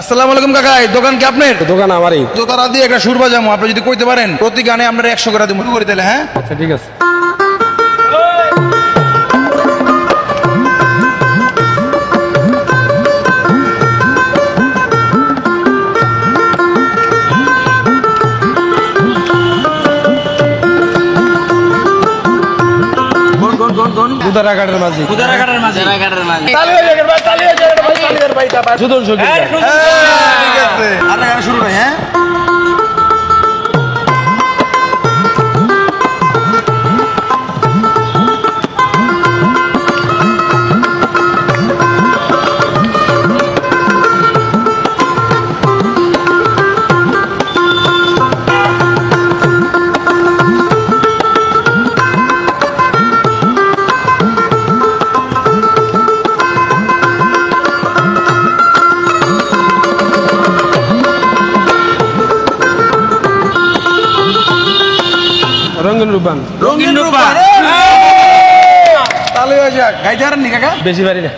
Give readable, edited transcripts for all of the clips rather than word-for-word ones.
আসসালামু আলাইকুম কাকা, এই দোকান কি আপনার? দোকান আমারই। তো তারা দিয়ে একটা সুর বাজামো, আপনি যদি কইতে পারেন প্রতি গানে আপনার 100 করে দিব করে দিলে। হ্যাঁ আচ্ছা ঠিক আছে। দুধারাঘাটের মাঝি সুদন সখী। ঠিক আছে, আর গান শুরু নাই। হ্যাঁ রঙিন রূপান। রঙিন রূপান তাহলে হয়ে যাক। গাইতে পারেন নি কাকা? বেশি পারি না।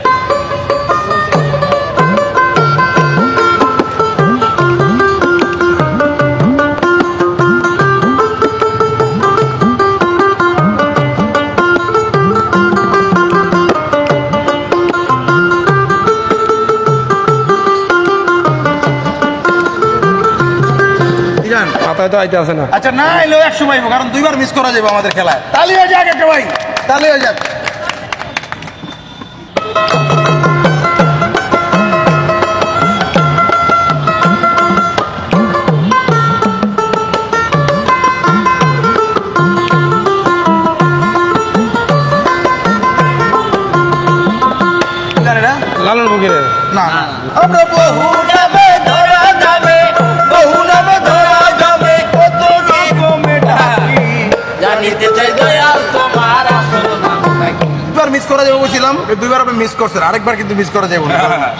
মাথায় তো আইতে আছে না। আচ্ছা না এলেও 100 পাইবো, কারণ দুইবার মিস করা যাবে আমাদের খেলায়। তালি হয়ে যাক একটা ভাই, তালি হয়ে যাক। লালন ফকিরের না আমরা বহু নামে ধরা যাবে, বহু নামে ধরা যাবে, কত রকমে ডাকি জানিতে চাই দয়াল তোমার আসল নাম কি? দুইবার মিস করা যাবে বলছিলাম, এই দুইবার আপনি মিস করছেন, আরেকবার কিন্তু মিস করা যাবে না।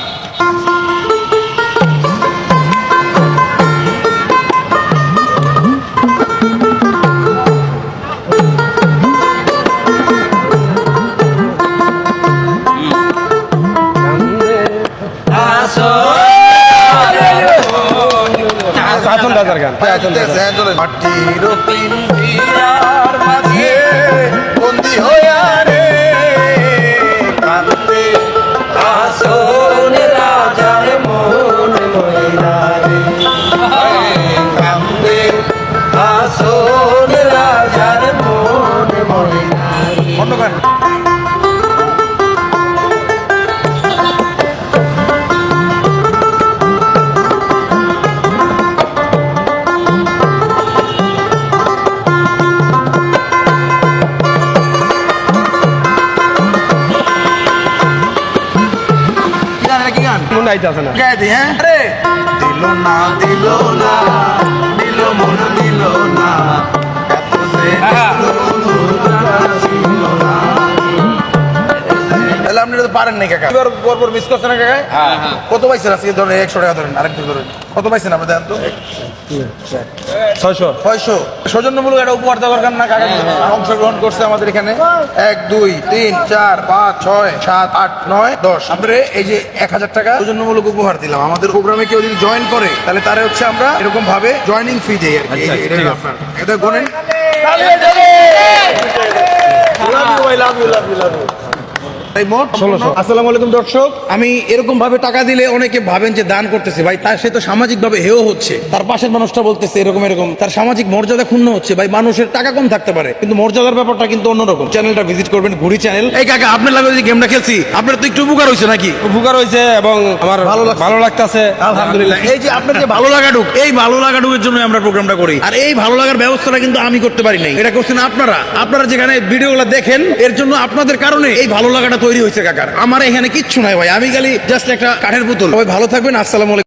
আসল রাজার গান। মাটির পিঞ্জিরার মাঝে বন্দি হইয়া রে কাঁদতে আসল রাজার মন ময়না রে, কাঁদতে আসল রাজার মন ময়না রে। অন্য গান। মনে আইতে আছে না। গায়ে দি। হ্যাঁ রে দিল না দিল না, দিল মন দিল না, এত যে তাহলে আপনি তো পারেন নাই কাকা। এবার পরপর মিস করছেন না কাকা? কত পাইছেন আজকে? ধরেন 100 টাকা ধরেন, আরেকটু ধরেন। কত পাইছেন আপনি দেন তো? 600। 600। সৌজন্যমূলক একটা উপহার দেওয়ার কারণ না কাকা অংশগ্রহণ করছে আমাদের এখানে। 1 2 3 4 5 6 7 8 9 10। আমরা এই যে 1000 টাকা সৌজন্যমূলক উপহার দিলাম। আমাদের প্রোগ্রামে কেউ যদি জয়েন করে তাহলে তারে হচ্ছে আমরা এরকম ভাবে জয়েনিং ফি দেই আর কি। আচ্ছা, এটা ঠিক আছে। আপনার এটা গোনেন। এই মোট 1600। আসসালামু আলাইকুম দর্শক, আমি এরকম ভাবে টাকা দিলে অনেকে ভাবেন যে দান করতেছে ভাই, তার সে তো সামাজিক ভাবে হেও হচ্ছে। তার পাশের মানুষটা বলতেছে এরকম এরকম, তার সামাজিক মর্যাদা ক্ষুণ্ণ হচ্ছে। ভাই মানুষের টাকা কম থাকতে পারে কিন্তু মর্যাদার ব্যাপারটা কিন্তু অন্যরকম। চ্যানেলটা ভিজিট করবেন, ঘুরি চ্যানেল। এই কাকা আপনার লাগে যে গেমটা খেলছি আপনার তো একটু উপকার হয়েছে নাকি? উপকার হয়েছে এবং আমার ভালো লাগতেছে আলহামদুলিল্লাহ। এই যে আপনার যে ভালো লাগাটুক, এই ভালো লাগাটুকের জন্য আমরা প্রোগ্রামটা করি। আর এই ভালো লাগার ব্যবস্থাটা কিন্তু আমি করতে পারি নাই, এটা করছেন আপনারা। আপনারা যেখানে ভিডিওগুলো দেখেন এর জন্য আপনাদের কারণে এই ভালো লাগাটা তৈরি হয়েছে কাকার। আমার এখানে কিচ্ছু নাই ভাই, আমি খালি জাস্ট একটা কাঠের পুতুল। সবাই ভালো থাকবেন। আসসালামু আলাইকুম।